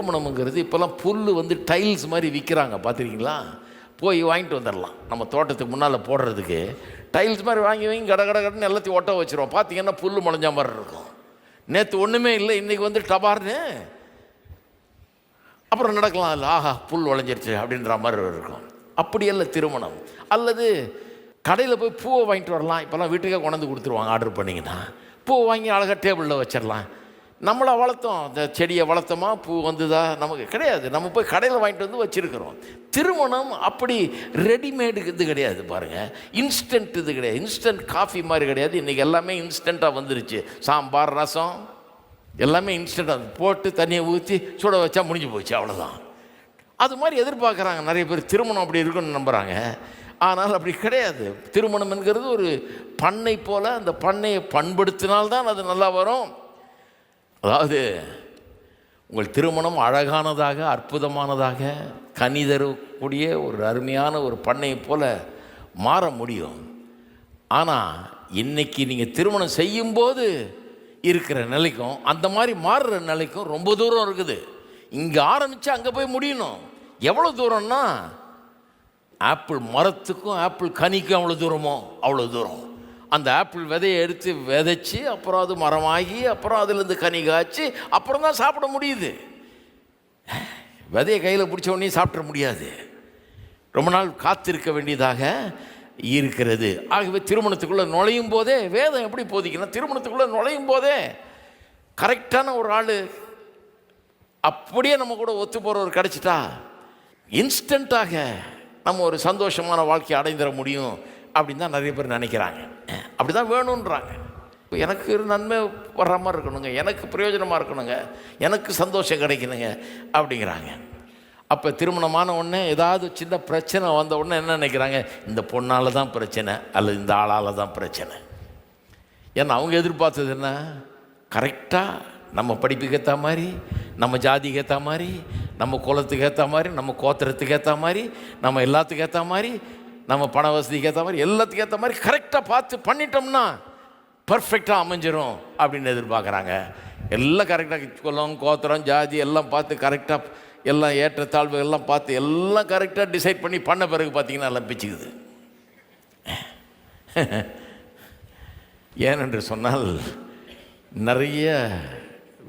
திருமணம்ங்கிறது இப்போல்லாம் புல் டைல்ஸ் மாதிரி விற்கிறாங்க, பார்த்துருக்கீங்களா? போய் வாங்கிட்டு வந்துடலாம். நம்ம தோட்டத்துக்கு முன்னால் போடுறதுக்கு டைல்ஸ் மாதிரி வாங்கி கட கட கடன்னு எல்லாத்தையும் ஒட்ட வச்சுருவோம். பார்த்தீங்கன்னா புல் முளைஞ்ச மாதிரி இருக்கும். நேற்று ஒன்றுமே இல்லை, இன்றைக்கி டபார்னு அப்புறம் நடக்கலாம். இல்லை, ஆஹா புல் உழைஞ்சிருச்சு அப்படின்ற மாதிரி இருக்கும். அப்படியெல்லாம் திருமணம். அல்லது கடையில் போய் பூவை வாங்கிட்டு வரலாம். இப்போல்லாம் வீட்டுக்கே கொண்டாந்து கொடுத்துருவாங்க. ஆர்டர் பண்ணிங்கன்னா பூவை வாங்கி அழகாக டேபிளில் வச்சிடலாம். நம்மளை வளர்த்தோம், இந்த செடியை வளர்த்தோமா, பூ வந்துதா, நமக்கு கிடையாது. நம்ம போய் கடையில் வாங்கிட்டு வந்து வச்சுருக்கிறோம். திருமணம் அப்படி ரெடிமேடு இது கிடையாது. பாருங்கள், இன்ஸ்டன்ட் இது கிடையாது. இன்ஸ்டன்ட் காஃபி மாதிரி கிடையாது. இன்றைக்கி எல்லாமே இன்ஸ்டண்ட்டாக வந்துருச்சு. சாம்பார், ரசம் எல்லாமே இன்ஸ்டண்ட்டாக போட்டு தண்ணியை ஊற்றி சுட வச்சா முடிஞ்சு போச்சு, அவ்வளோதான். அது மாதிரி எதிர்பார்க்குறாங்க நிறைய பேர். திருமணம் அப்படி இருக்குன்னு நம்புகிறாங்க. ஆனால் அப்படி கிடையாது. திருமணம் என்கிறது ஒரு பண்ணை போல். அந்த பண்ணையை பண்படுத்தினால்தான் அது நல்லா வரும். அதாவது உங்கள் திருமணம் அழகானதாக, அற்புதமானதாக, கனி தரக்கூடிய ஒரு அருமையான ஒரு பண்ணையை போல் மாற முடியும். ஆனால் இன்றைக்கி நீங்கள் திருமணம் செய்யும்போது இருக்கிற நிலைக்கும் அந்த மாதிரி மாறுற நிலைக்கும் ரொம்ப தூரம் இருக்குது. இங்கே ஆரம்பித்து அங்கே போய் முடியணும். எவ்வளோ தூரம்னா, ஆப்பிள் மரத்துக்கும் ஆப்பிள் கனிக்கும் அவ்வளோ தூரமோ அவ்வளோ தூரம். அந்த ஆப்பிள் விதையை எடுத்து விதைச்சி அப்புறம் அது மரமாகி அப்புறம் அதுலேருந்து கனி காய்ச்சி அப்புறம் தான் சாப்பிட முடியுது. விதையை கையில் பிடிச்ச உடனே சாப்பிட முடியாது. ரொம்ப நாள் காத்திருக்க வேண்டியதாக இருக்கிறது. ஆகவே திருமணத்துக்குள்ளே நுழையும் போதே வேதம் எப்படி போதிக்கணும்? திருமணத்துக்குள்ளே நுழையும் போதே கரெக்டான ஒரு ஆள் அப்படியே நம்ம கூட ஒத்து போகிறவர் கிடச்சிட்டா இன்ஸ்டண்ட்டாக நம்ம ஒரு சந்தோஷமான வாழ்க்கையை அடைந்துட முடியும் அப்படின்னு தான் நிறைய பேர் நினைக்கிறாங்க. அப்படி தான் வேணுன்றாங்க. எனக்கு நன்மை வர்ற மாதிரி இருக்கணுங்க, எனக்கு பிரயோஜனமாக இருக்கணுங்க, எனக்கு சந்தோஷம் கிடைக்கணுங்க அப்படிங்கிறாங்க. அப்போ திருமணமான உடனே ஏதாவது சின்ன பிரச்சனை வந்த உடனே என்ன நினைக்கிறாங்க? இந்த பொண்ணால் தான் பிரச்சனை அல்லது இந்த ஆளால் தான் பிரச்சனை. ஏன்னா அவங்க எதிர்பார்த்தது என்ன? கரெக்டாக நம்ம படிப்புக்கு ஏற்ற மாதிரி, நம்ம ஜாதிக்கு ஏற்ற மாதிரி, நம்ம குலத்துக்கு ஏற்ற மாதிரி, நம்ம கோத்திரத்துக்கு ஏற்ற மாதிரி, நம்ம எல்லாத்துக்கும் ஏற்ற மாதிரி, நம்ம பண வசதிக்கு ஏற்ற மாதிரி, எல்லாத்துக்கும் ஏற்ற மாதிரி கரெக்டாக பார்த்து பண்ணிட்டோம்னா பர்ஃபெக்டாக அமைஞ்சிரும் அப்படின்னு எதிர்பார்க்குறாங்க. எல்லாம் கரெக்டாக குலம், கோத்திரம், ஜாதி எல்லாம் பார்த்து கரெக்டாக எல்லாம் ஏற்றத்தாழ்வு எல்லாம் பார்த்து எல்லாம் கரெக்டாக டிசைட் பண்ணி பண்ண பிறகு பார்த்திங்கன்னா எல்லாம் பிச்சுக்குது. ஏனென்று சொன்னால் நிறைய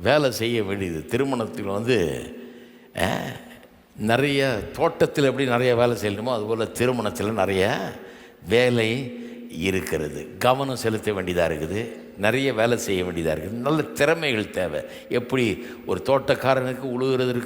வேலை செய்ய வேண்டியது. திருமணத்தில் நிறைய தோட்டத்தில் எப்படி நிறைய வேலை செய்யணுமோ அதுபோல் திருமணத்தில் நிறைய வேலை இருக்கிறது. கவனம் செலுத்த வேண்டியதாக இருக்குது, நிறைய வேலை செய்ய வேண்டியதாக இருக்குது, நல்ல திறமைகள் தேவை. எப்படி ஒரு தோட்டக்காரனுக்கு உழுகிறதுக்கு